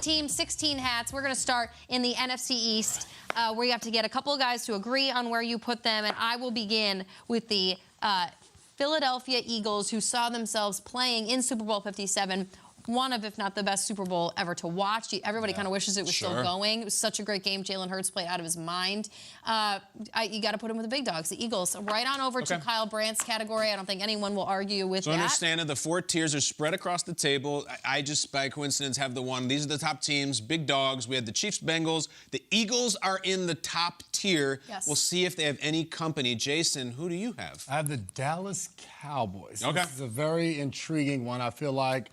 Team 16 hats. We're going to start in the NFC East, where you have to get a couple of guys to agree on where you put them. And I will begin with the Philadelphia Eagles, who saw themselves playing in Super Bowl 57. One of, if not the best Super Bowl ever to watch. Everybody kind of wishes it was still going. It was such a great game. Jalen Hurts played out of his mind. You got to put him with the big dogs, the Eagles. Right on over to Kyle Brandt's category. I don't think anyone will argue with that. So understand that the 4 tiers are spread across the table. I just, by coincidence, have the one. These are the top teams, big dogs. We had the Chiefs, Bengals. The Eagles are in the top tier. Yes. We'll see if they have any company. Jason, who do you have? I have the Dallas Cowboys. Okay. This is a very intriguing one. I feel like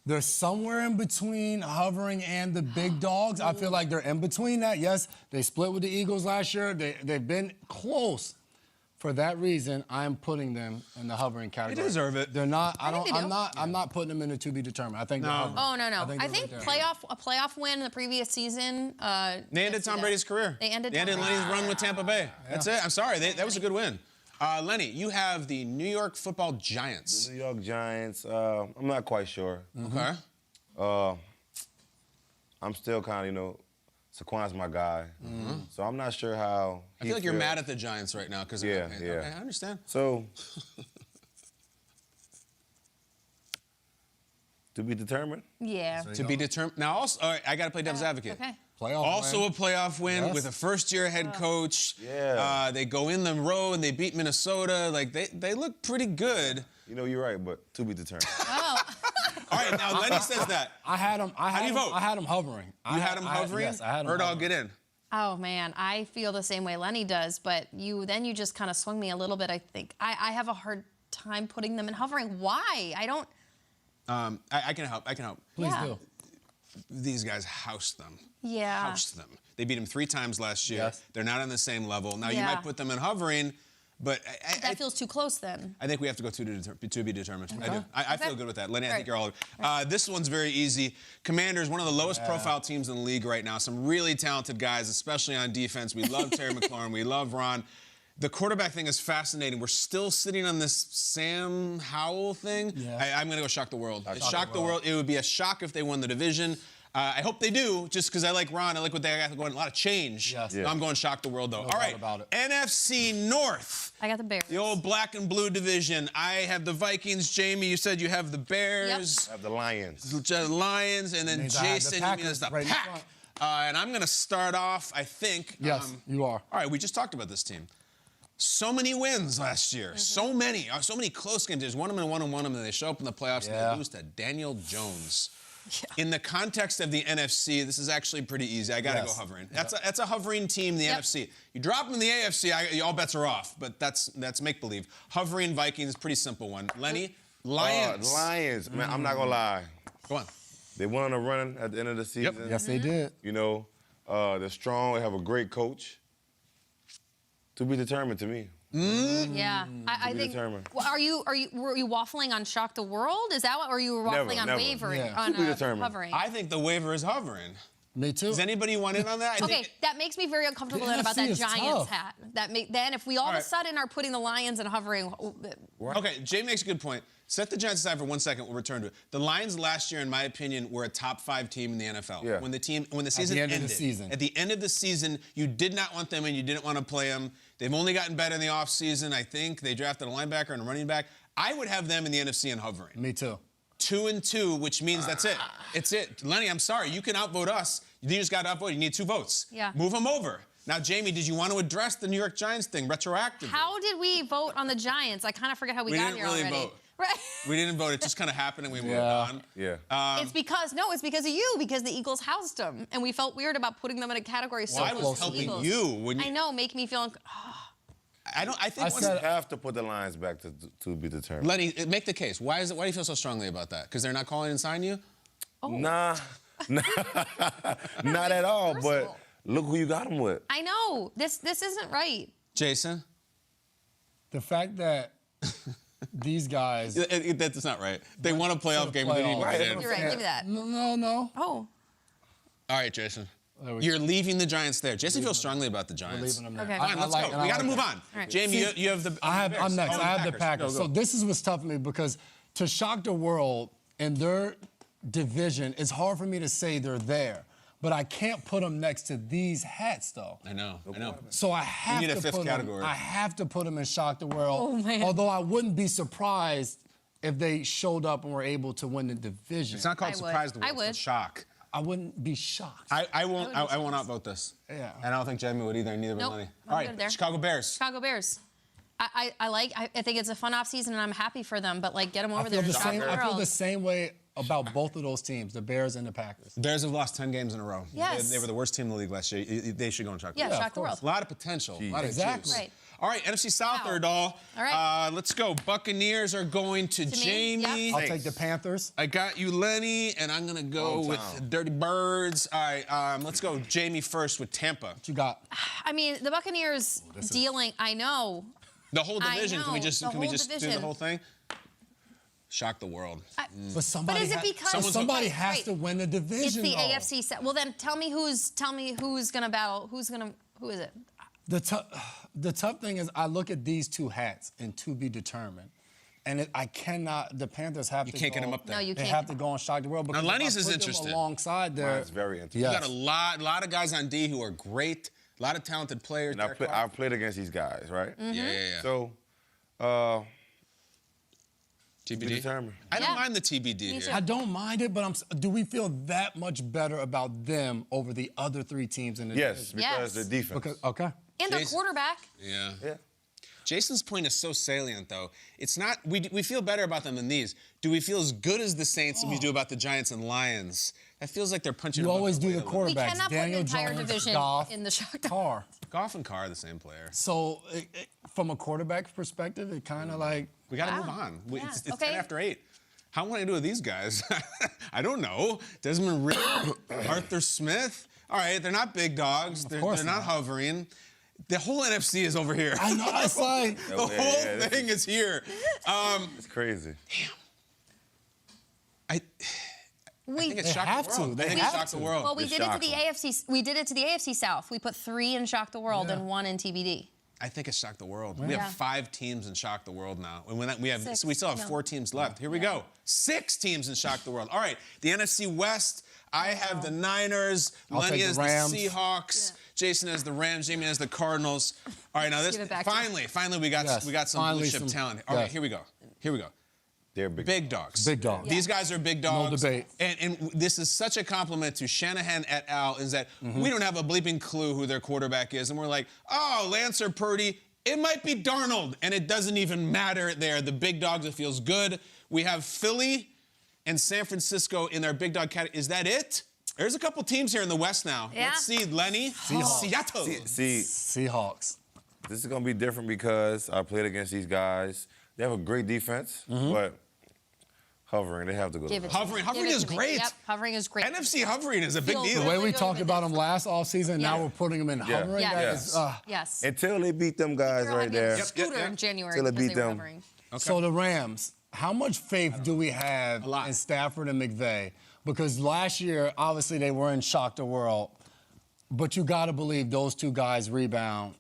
they're somewhere in between hovering and the big dogs. I feel like they're in between that. Yes, they split with the Eagles last year. They've been close. For that reason, I'm putting them in the hovering category. They deserve it. They're not. I'm not putting them in the to be determined. I think they're hovering. Oh no. I think right a playoff win in the previous season. They ended Tom Brady's career. They ended Lenny's run with Tampa Bay. That's it. I'm sorry. That was a good win. Lenny, you have the New York Football Giants. The New York Giants, I'm not quite sure. Okay. I'm still kind of, Saquon's my guy. So I'm not sure how I feel like you're mad at the Giants right now because Yeah. Okay, I understand. So to be determined. Yeah. To be determined. Now, also, all right, I got to play devil's advocate. Okay. Also a playoff win with a first-year head coach. Yeah. They go in the road and they beat Minnesota. Like, they look pretty good. You're right, but to be determined. Oh. All right, now Lenny says that. I had them. How do you vote? I had them hovering. You had them hovering? Yes, I had them Or hovering. get in. Oh man, I feel the same way Lenny does, but you just kind of swung me a little bit. I think I have a hard time putting them in hovering. Why? I don't. I can help. Please do. These guys housed them. Yeah. Housed them. They beat them 3 times last year. Yes. They're not on the same level. Now, you Yeah. might put them in hovering, but That feels too close then. I think we have to go to be determined. Okay. I do. I feel good with that. Lenny, I think Right. you're all. This one's very easy. Commanders, one of the lowest profile teams in the league right now. Some really talented guys, especially on defense. We love Terry McLaurin. We love Ron. The quarterback thing is fascinating. We're still sitting on this Sam Howell thing. Yeah. I'm going to go shock the world. Shock the world. It would be a shock if they won the division. I hope they do, just because I like Ron. I like what they got going. A lot of change. Yes. I'm going shock the world, though. No All right, doubt about it. NFC North. I got the Bears. The old black and blue division. I have the Vikings. Jamie, you said you have the Bears. I have the Lions. The Lions, and then Means I have the Jason, you Packers mean it's the right in Pack. front. And I'm going to start off, I think. Yes, you are. All right, we just talked about this team. So many wins last year. So many close games. There's one of them and one of them, and they show up in the playoffs and they lose to Daniel Jones. In the context of the NFC, this is actually pretty easy. I got to go hovering. That's a hovering team in the NFC. You drop them in the AFC, all bets are off. But that's make-believe. Hovering Vikings, pretty simple one. Lenny, Lions. Lions. Man, I'm not going to lie. Go on. They went on a run at the end of the season. Yes, they did. They're strong. They have a great coach. To be determined to me. Yeah, I think. determined. Well, were you waffling on shock the world? Is that what? Or you were waffling on Never. wavering Yeah. on To be determined. hovering? I think the waiver is hovering. Me too. Does anybody want in on that? I Okay, think that makes me very uncomfortable then about NFC that is Giants tough. hat. Then if we all of a right. sudden are putting the Lions and hovering, Okay, Jay makes a good point. Set the Giants aside for 1 second. We'll return to it. The Lions last year, in my opinion, were a top 5 team in the NFL. Yeah. When the season end of ended. the season. At the end of the season, you did not want them and you didn't want to play them. They've only gotten better in the offseason, I think. They drafted a linebacker and a running back. I would have them in the NFC and hovering. Me too. 2-2, which means that's it. It's it. Lenny, I'm sorry. You can outvote us. You just got to outvote. You need 2 votes. Yeah. Move them over. Now, Jamie, did you want to address the New York Giants thing retroactively? how did we vote on the Giants? I kind of forget how we got didn't here really already. vote. Right. We didn't vote. It just kind of happened and we moved Yeah. on. Yeah. It's because of you, because the Eagles housed them, and we felt weird about putting them in a category so Well, I close was to the helping Eagles. you when you. I know, make me feel. I think I once, said- You have to put the Lions back to be determined. Lenny, make the case. Why do you feel so strongly about that? Because they're not calling and signing you? Nah, not at all. But look who you got them with. I know this isn't right. Jason? The fact that these guys. That's not right. They won a playoff game with an Right. Eagles. You're right. Give me that. No. Oh. All right, Jason. There we You're leaving the Giants there. Jason feels strongly about the We're Giants. leaving them there. Okay. Fine, let's go. We got to move on. All right. Jamie, you have the. I'm Bears. next. Oh, I have the Packers. Go. So this is what's tough for me because to shock the world and their division, it's hard for me to say they're there. But I can't put them next to these hats, though. I know. So I have need a to fifth put category. them. I have to put them in Shock the World. Oh, man. Although I wouldn't be surprised if they showed up and were able to win the division. It's not called I would. surprise the world. I It's called would. shock. I wouldn't be shocked. I won't outvote this. Yeah. And I don't think Jamie would either. Neither Nope, would Lenny. I'm All right, good there. Chicago Bears. Chicago Bears. I think it's a fun offseason and I'm happy for them, but like get them over I feel there. the Shock same. the I feel world. the same way about both of those teams, the Bears and the Packers. Bears have lost 10 games in a row. Yes. They were the worst team in the league last year. They should go and shock the Yeah, world. shock the world. A lot of potential. A lot of Exactly. juice. Right. All right, NFC South, Wow. third all. All right. Let's go. Buccaneers are going to me? Jamie. Yep. I'll take the Panthers. I got you, Lenny, and I'm gonna go with Hometown. Dirty Birds. All right, let's go Jamie first with Tampa. What you got? I mean, the Buccaneers dealing. I know. The whole I division. Can we know, just the can we whole just do the division. whole thing? Shock the world. But somebody, is it because- somebody Right, has right. to win the division. It's the though. AFC. Well, then tell me who's gonna battle. Who is it? The tough thing is, I look at these two hats and to be determined, and I cannot. The Panthers have to. can't get go- them up there. No, you They can't. have to go and shock the world. Because if Lenny's I is put them interested. Alongside there, Mine's very interesting. Yes. You got a lot of guys on D who are great. A lot of talented players. And I've played against these guys, right? Mm-hmm. Yeah. So, be TBD. determined. I don't Yeah. mind the TBD Me here. too. I don't mind it, but do we feel that much better about them over the other three teams in the Yes, division? because Yes. the defense. Because, okay. And their Jason. quarterback. Yeah. Yeah. Jason's point is so salient, though. It's not. We feel better about them than these. Do we feel as good as the Saints as we do about the Giants and Lions? That feels like they're punching. You above always their do the weight a little. quarterbacks. We cannot put Daniel an entire Jones, division Goff, in the shock. Carr. Goff and Carr are the same player. So, from a quarterback perspective, it kind of like We got to Wow. move on. Yeah, It's okay. 10 after 8. How am I going to do with these guys? I don't know. Desmond Ridder, Arthur Smith. All right, they're not big dogs. They're course not not. hovering. The whole NFC is over here. I know. It's like The whole this thing is here. It's crazy. I think it's They shock have the world. to. They I think have it's shock to. the world. Well, we It's did it to the shocking. AFC. We did it to the AFC South. We put 3 in Shock the World Yeah. and 1 in TBD. I think it's shock the world. We Yeah. have 5 teams in shock the world now, and we have 6, so we still have no. 4 teams left. Here we go. 6 teams in shock the world. All right, the NFC West. I have the Niners. I'll Lenny take has the Rams. the Seahawks. Jason has the Rams. Jamie has the Cardinals. All right, now this Give it back to finally we got Yes, we got some finally blue chip some- talent. All right, yes. here we go. They're big. Big dogs. Big dogs. These guys are big dogs. debate. And this is such a compliment to Shanahan et al. Is that we don't have a bleeping clue who their quarterback is, and we're like, oh, Lance or Purdy. It might be Darnold, and it doesn't even matter. They're the big dogs. It feels good. We have Philly and San Francisco in their big dog category. Is that it? There's a couple teams here in the West now. Yeah. Let's see, Lenny. Seattle. See, Seahawks. this is gonna be different because I played against these guys. They have a great defense, but hovering, they have to go. Give it to to Hovering. me. Hovering Give it is to me. great. Yep, hovering is great. NFC hovering is a big Feels deal. The way Really we good talked with about this. them last offseason, now Yeah. we're putting them in hovering. Yes. That is, Yes. Until they beat them guys Girl, right I'd be on a there. Yep. Scooter Yeah. in January Till it because beat they were them. hovering. So the Rams, how much faith do we have A lot. in Stafford and McVay? Because last year, obviously, they were in shock the world, but you got to believe those two guys rebound.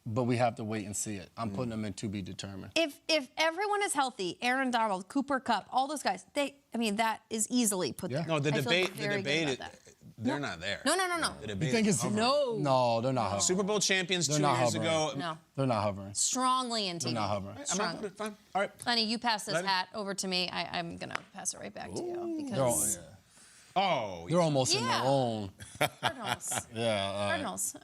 But we have to wait and see it. I'm putting them in to be determined. If everyone is healthy, Aaron Donald, Cooper Kupp, all those guys, that is easily put there. No, the I feel debate. very good about that. They're not there. No. The debate. You think is it's hovering. No. No, they're not hovering. Super Bowl champions They're 2 not years hovering. ago. No. They're not hovering. Strongly in They're TV. not hovering. I'm not Strongly. putting it. Fine. All right. Lenny, you pass this Lenny? hat over to me. I'm going to pass it right back to you They're, all, because Oh, they're almost in Yeah. their own. Cardinals. Yeah. Cardinals.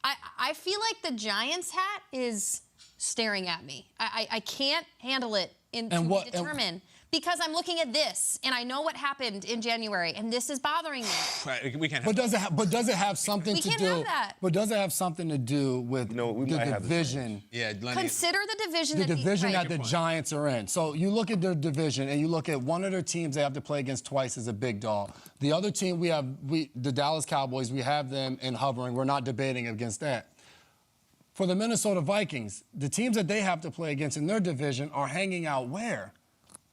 I feel like the Giants hat is staring at me. I can't handle it to what- determine because I'm looking at this and I know what happened in January and this is bothering me. right, we can't. But Have does it have something We to can't do? have that. But does it have something to do with You know, we the might have the division? yeah, Lenny. Consider the division The that division right. that the Giants are in. So you look at their division and you look at one of their teams they have to play against twice as a big dog. The other team the Dallas Cowboys, we have them in hovering. We're not debating against that. For the Minnesota Vikings, the teams that they have to play against in their division are hanging out where?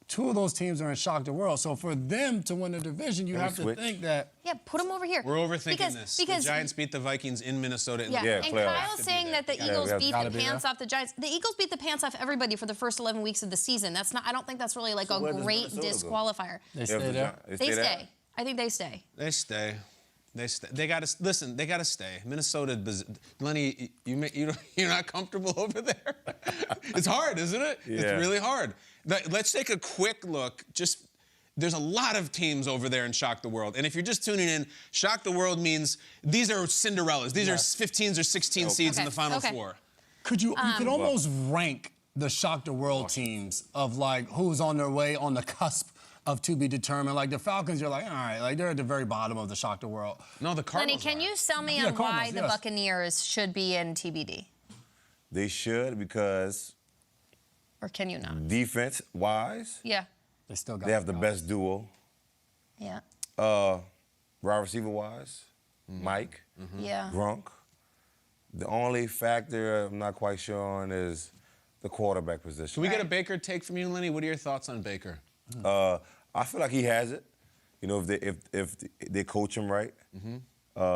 two of those teams are in shock the world. So for them to win the division, you have to think that. Yeah, put them over here. We're overthinking this. The Giants beat the Vikings in Minnesota. Yeah, Yeah, and playoffs. Kyle's saying that the Eagles beat Gotta the be pants there. off the Giants. The Eagles beat the pants off everybody for the first 11 weeks of the season. That's not. I don't think that's really like So where a does great Minnesota go? disqualifier. They stay there. They stay. I think they stay. They stay. They stay. They got to listen. They got to stay. Minnesota, Lenny, you're not comfortable over there. It's hard, isn't it? Yeah. It's really hard. Let's take a quick look. There's a lot of teams over there in Shock the World, and if you're just tuning in, Shock the World means these are Cinderellas. These are 15s or 16 seeds in the Final Four. Could you could almost rank the shock the world teams of like who's on their way on the cusp of to be determined. Like the Falcons, you're like, all right, like they're at the very bottom of the shock the world. No, the Cardinals. Lenny, can you sell me Yeah, on why Cardinals, the yes. Buccaneers should be in TBD? They should because Or can you not? defense-wise, Yeah. They still got. they have the best duo. Yeah. Wide receiver-wise, Mike, Yeah. Gronk. The only factor I'm not quite sure on is the quarterback position. Can we get a Baker take from you, Lenny? What are your thoughts on Baker? I feel like he has it. You know, if they coach him right,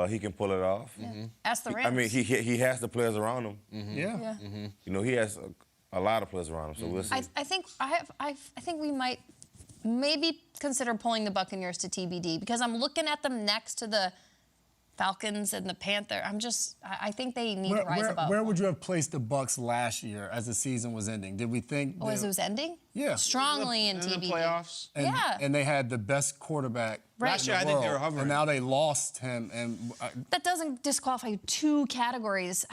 he can pull it off. Ask the Rams. I mean, he has the players around him. Yeah. Yeah. You know, he has a lot of players around him. So we'll see. I think we might maybe consider pulling the Buccaneers to TBD because I'm looking at them next to the Falcons and the Panther. I think they need to rise above. Where would you have placed the Bucs last year as the season was ending? Did we think? Oh, as it was ending? Yeah. Strongly in In TBD. the playoffs. And, Yeah. And they had the best quarterback. Right. Last year, in I the think they were world, hovering. And now they lost him. And That doesn't disqualify two categories.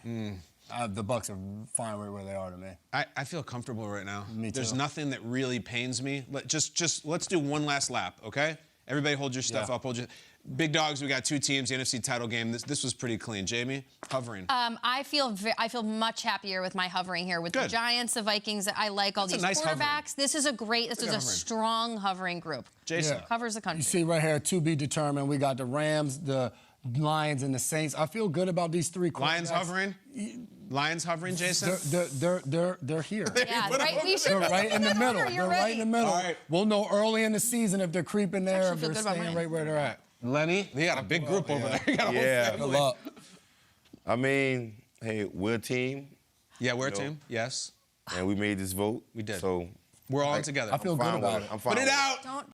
the Bucs are fine where they are to me. I feel comfortable right now. Me There's too. nothing that really pains me. Just let's do one last lap, okay? Everybody hold your stuff Yeah. up. Hold your big dogs. We got two teams. The NFC title game. This was pretty clean. Jamie, hovering. I feel much happier with my hovering here with the Good. Giants, the Vikings. I like all That's a these nice quarterbacks. hovering. This is a hovering. strong hovering group. Jason. Yeah. Covers the country. You see right here, to be determined. We got the Rams, the Lions, and the Saints. I feel good about these three quarterbacks. Lions hovering. Lions hovering, Jason. They're here. Yeah, right. We should They're right in the middle. You're They're right in the middle. All right. We'll know early in the season if they're creeping there, Actually if feel they're good about staying mine. right where they're at. Lenny, they got a big group over there. You got a whole Yeah. family. Good luck. I mean, hey, we're a team, Yeah, we're a No. team. Yes, and we made this vote. We did. So we're all in together. I feel good fine with about it. I'm fine Put it with out. Don't